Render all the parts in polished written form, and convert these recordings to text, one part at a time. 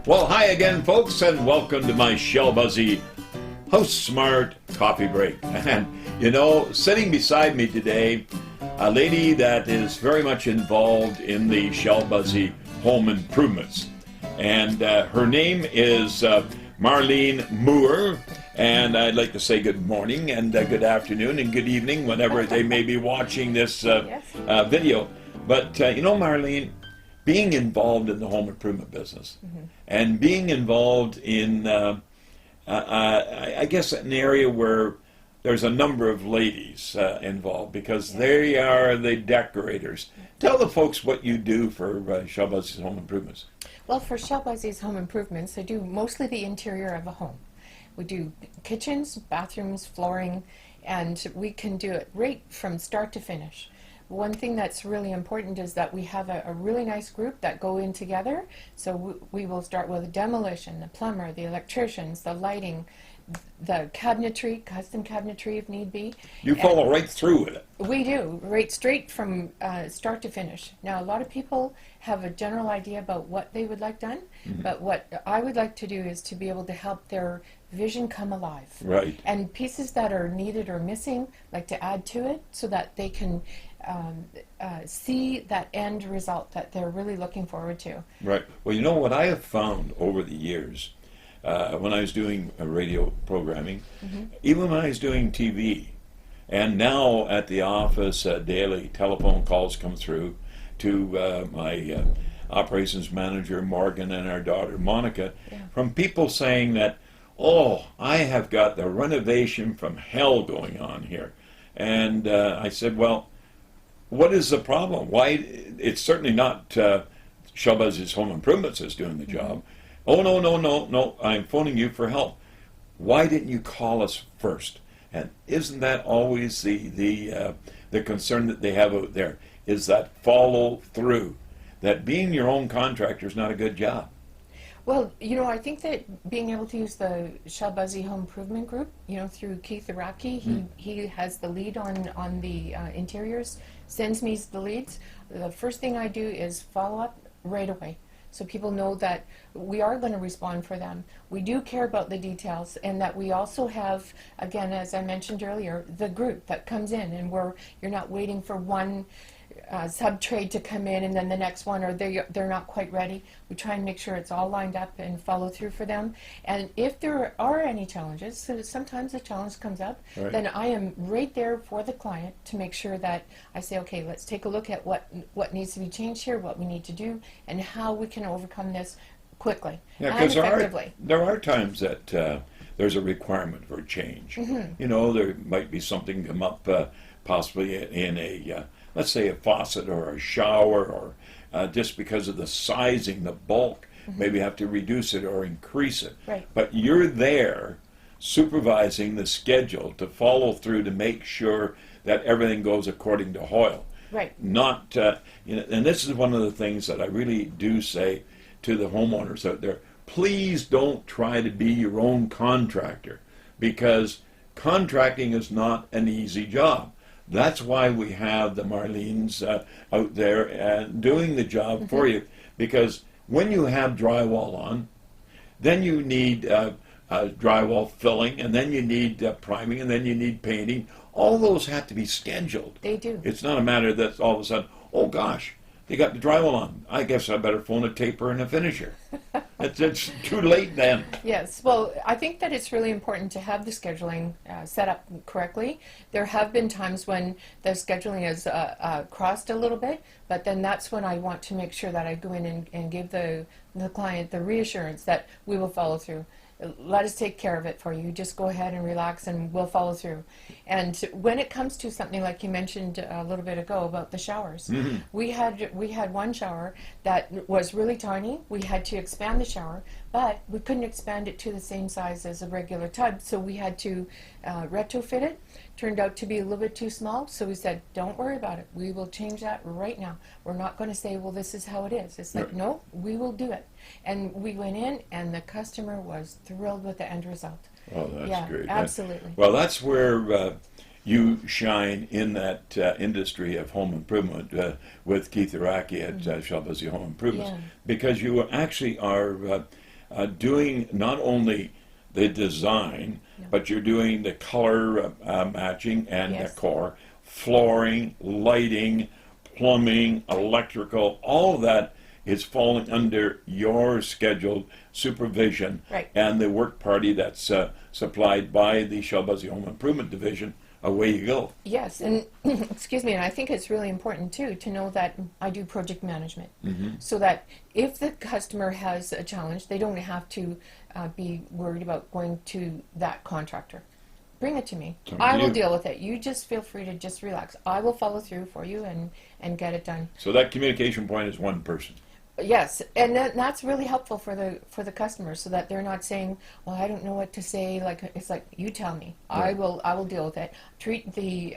Well, hi again, folks, and welcome to my Buzzy HouseSmart coffee break. And, you know, sitting beside me today, a lady that is very much involved in the Buzzy home improvements. And her name is Marlene Moore. And I'd like to say good morning and good afternoon and good evening whenever they may be watching this video. But, you know, Marlene, being involved in the home improvement business and being involved in, I guess, an area where there's a number of ladies involved because they are the decorators. Tell the folks what you do for Buzzy's Home Improvements. Well, for Buzzy's Home Improvements, I do mostly the interior of a home. We do kitchens, bathrooms, flooring, and we can do it right from start to finish. One thing that's really important is that we have a really nice group that go in together. So we will start with demolition, the plumber, the electricians, the lighting, the cabinetry, custom cabinetry if need be. You follow right through with it. We do, right straight from start to finish. Now, a lot of people have a general idea about what they would like done, but what I would like to do is to be able to help their vision come alive. Right. And pieces that are needed or missing, like to add to it so that they can see that end result that they're really looking forward to. Right. Well, you know what I have found over the years, when I was doing radio programming, even when I was doing TV, and now at the office, daily telephone calls come through to my operations manager, Morgan, and our daughter, Monica, from people saying that, oh, I have got the renovation from hell going on here. And I said, well, what is the problem? Why? It's certainly not Buzzy's Home Improvements is doing the job. Oh, no, I'm phoning you for help. Why didn't you call us first? And isn't that always the concern that they have out there, is that follow through, that being your own contractor is not a good job? Well, you know, I think that being able to use the Buzzy Home Improvement Group, you know, through Keith Araki, he has the lead on the interiors, sends me the leads. The first thing I do is follow up right away, so people know that we are going to respond for them. We do care about the details, and that we also have, again, as I mentioned earlier, the group that comes in, and where you're not waiting for one sub-trade to come in and then the next one, or they're not quite ready. We try and make sure it's all lined up and follow through for them. And if there are any challenges, so sometimes a challenge comes up, then I am right there for the client to make sure that I say, okay, let's take a look at what needs to be changed here, what we need to do, and how we can overcome this quickly and effectively. There are times that there's a requirement for change. You know, there might be something come up possibly in a let's say a faucet or a shower, or just because of the sizing, the bulk, maybe have to reduce it or increase it. Right. But you're there supervising the schedule to follow through to make sure that everything goes according to Hoyle. Right. Not, you know, and this is one of the things that I really do say to the homeowners out there. Please don't try to be your own contractor, because contracting is not an easy job. That's why we have the Marlenes out there doing the job for you, because when you have drywall on, then you need drywall filling, and then you need priming, and then you need painting. All those have to be scheduled. They do. It's not a matter that all of a sudden, oh gosh, they got the drywall on. I guess I better phone a taper and a finisher. It's too late then. Yes, well, I think that it's really important to have the scheduling set up correctly. There have been times when the scheduling is crossed a little bit, but then that's when I want to make sure that I go in and give the client the reassurance that we will follow through. Let us take care of it for you. Just go ahead and relax, and we'll follow through. And when it comes to something like you mentioned a little bit ago about the showers, we had one shower that was really tiny. We had to expand the shower, but we couldn't expand it to the same size as a regular tub, so we had to retrofit it. Turned out to be a little bit too small, so we said, don't worry about it. We will change that right now. We're not going to say, well, this is how it is. It's like, no, we will do it. And we went in, and the customer was thrilled with the end result. Oh, that's great. Absolutely. Well, that's where you shine in that industry of home improvement with Keith Araki at Buzzy Home Improvements, because you actually are doing not only the design, but you're doing the color matching and Yes. decor, flooring, lighting, plumbing, electrical, all of that is falling under your scheduled supervision Right. and the work party that's supplied by the Shell Busey Home Improvement Division. Away you go. Yes, and excuse me, and I think it's really important too to know that I do project management, so that if the customer has a challenge, they don't have to be worried about going to that contractor. Bring it to me. So I will you- deal with it. You just feel free to just relax. I will follow through for you and get it done. So that communication point is one person. Yes, and that's really helpful for the customers, so that they're not saying, "Well, I don't know what to say." Like, it's like, you tell me. Right. I will deal with it. Treat the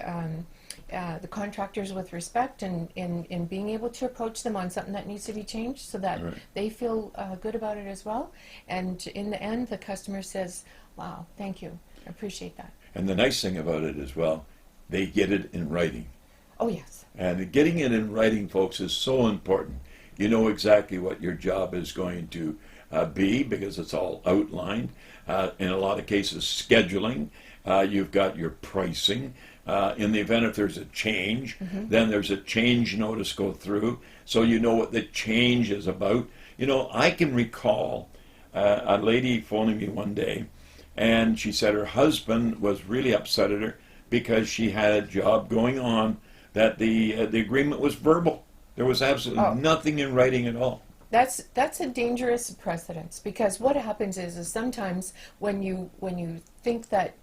contractors with respect, and in being able to approach them on something that needs to be changed, so that Right. they feel good about it as well. And in the end, the customer says, "Wow, thank you, I appreciate that." And the nice thing about it as well, they get it in writing. Oh yes, And getting it in writing, folks, is so important. You know exactly what your job is going to be because it's all outlined. In a lot of cases, scheduling. You've got your pricing. In the event if there's a change, then there's a change notice go through, so you know what the change is about. You know, I can recall a lady phoning me one day, and she said her husband was really upset at her because she had a job going on that the agreement was verbal. There was absolutely nothing in writing at all. that's a dangerous precedence, because what happens is sometimes when you think that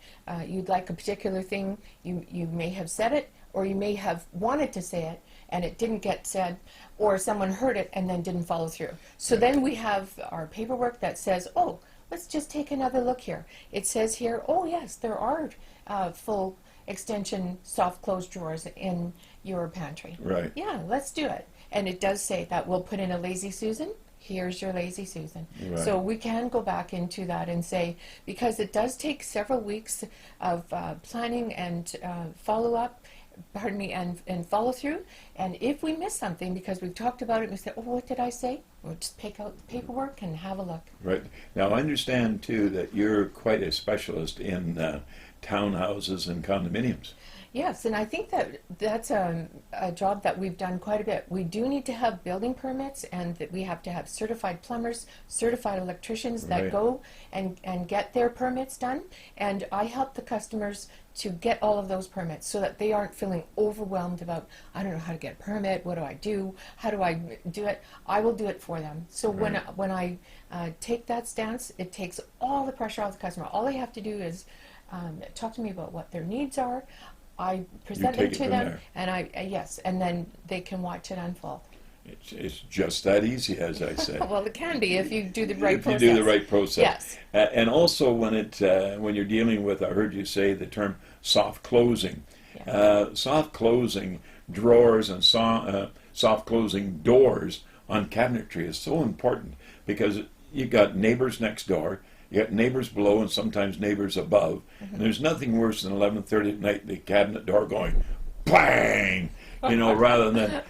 you'd like a particular thing, you may have said it, or you may have wanted to say it and it didn't get said, or someone heard it and then didn't follow through. So then we have our paperwork that says, "Oh, let's just take another look here." It says here, "Oh yes, there are full extension soft close drawers in your pantry." Right. Yeah, let's do it. And it does say that we'll put in a Lazy Susan. Here's your Lazy Susan. Right. So we can go back into that and say, because it does take several weeks of planning and follow-up, pardon me, and follow-through. And if we miss something because we've talked about it and we say, "Oh, what did I say?" We'll just pick out the paperwork and have a look. Right. Now, I understand, too, that you're quite a specialist in townhouses and condominiums. Yes, and I think that that's a job that we've done quite a bit. We do need to have building permits, and that we have to have certified plumbers, certified electricians that Right. go and get their permits done. And I help the customers to get all of those permits so that they aren't feeling overwhelmed about, "I don't know how to get a permit, what do I do, how do I do it?" I will do it for them. So when I take that stance, it takes all the pressure off the customer. All they have to do is talk to me about what their needs are. I present them take it to from them, there. and yes, and then they can watch it unfold. It's just that easy, as I say. Well, it can be if you do the right If process. you do the right process. Yes. And also when you're dealing with, I heard you say the term soft closing. Soft closing drawers and soft closing doors on cabinetry is so important, because you've got neighbors next door, you got neighbors below, and sometimes neighbors above. And there's nothing worse than 11:30 at night, the cabinet door going bang, rather than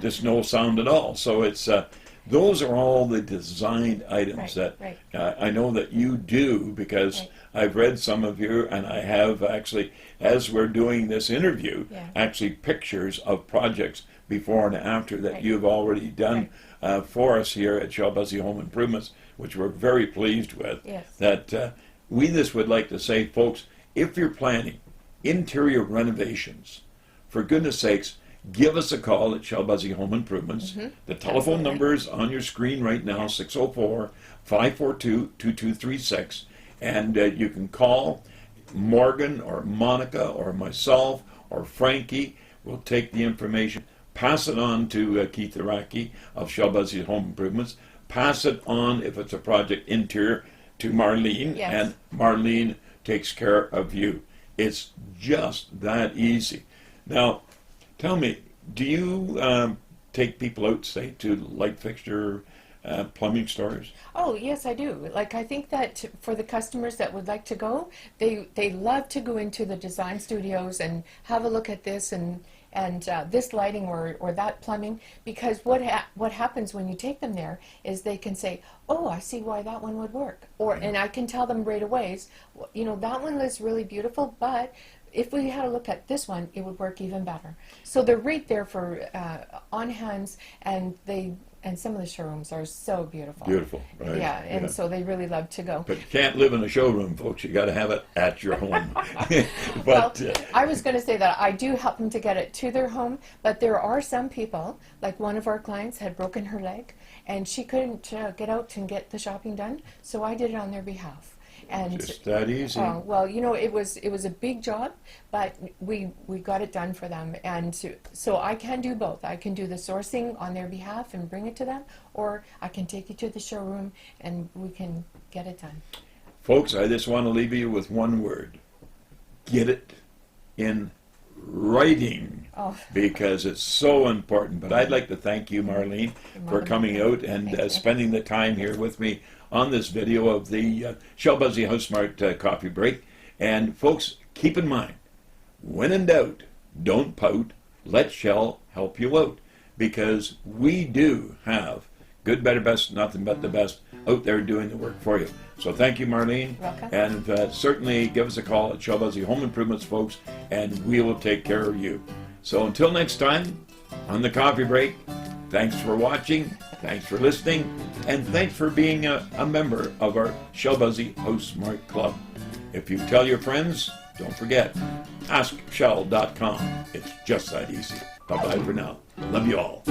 just no sound at all. So it's those are all the designed items Right, that I know that you do, because Right. I've read some of you, and I have actually, as we're doing this interview, Yeah. actually pictures of projects before and after that Right. you've already done for us here at Shell Busey Home Improvements, which we're very pleased with. Yes. That we just would like to say, folks, if you're planning interior renovations, for goodness sakes, give us a call at Shell Busey Home Improvements. The telephone Absolutely. number is on your screen right now, 604-542-2236. And you can call Morgan or Monica or myself or Frankie. We'll take the information, pass it on to Keith Araki of Shell Busey Home Improvements, pass it on, if it's a project interior, to Marlene, Yes. and Marlene takes care of you. It's just that easy. Now, tell me, do you take people out, say, to light fixture plumbing stores? Oh, yes, I do. Like, I think that for the customers that would like to go, they love to go into the design studios and have a look at this and and this lighting or that plumbing, because what happens when you take them there is they can say, oh, I see why that one would work, and I can tell them right away, that one is really beautiful, but if we had a look at this one, it would work even better. So they're right there for on hands, and some of the showrooms are so beautiful. Beautiful, right? Yeah, and so they really love to go. But you can't live in a showroom, folks. You got to have it at your home. Well, I was going to say that I do help them to get it to their home, but there are some people, like one of our clients had broken her leg, and she couldn't get out and get the shopping done, so I did it on their behalf. And just that easy. well, it was a big job, but we got it done for them, and so I can do both. I can do the sourcing on their behalf and bring it to them, or I can take you to the showroom and we can get it done. Folks, I just want to leave you with one word: get it in writing, because it's so important. But I'd like to thank you, Marlene, for coming out and spending the time here with me on this video of the Shell Busey HouseSmart coffee break. And folks, keep in mind, when in doubt, don't pout. Let Shell help you out, because we do have good, better, best, nothing but the best out there doing the work for you. So thank you, Marlene. Welcome. And certainly give us a call at Shell Busey Home Improvements, folks, and we will take care of you. So until next time, on the coffee break, thanks for watching, thanks for listening, and thanks for being a member of our Shell Busey HouseSmart Club. If you tell your friends, don't forget, askshell.com. It's just that easy. Bye-bye for now. Love you all.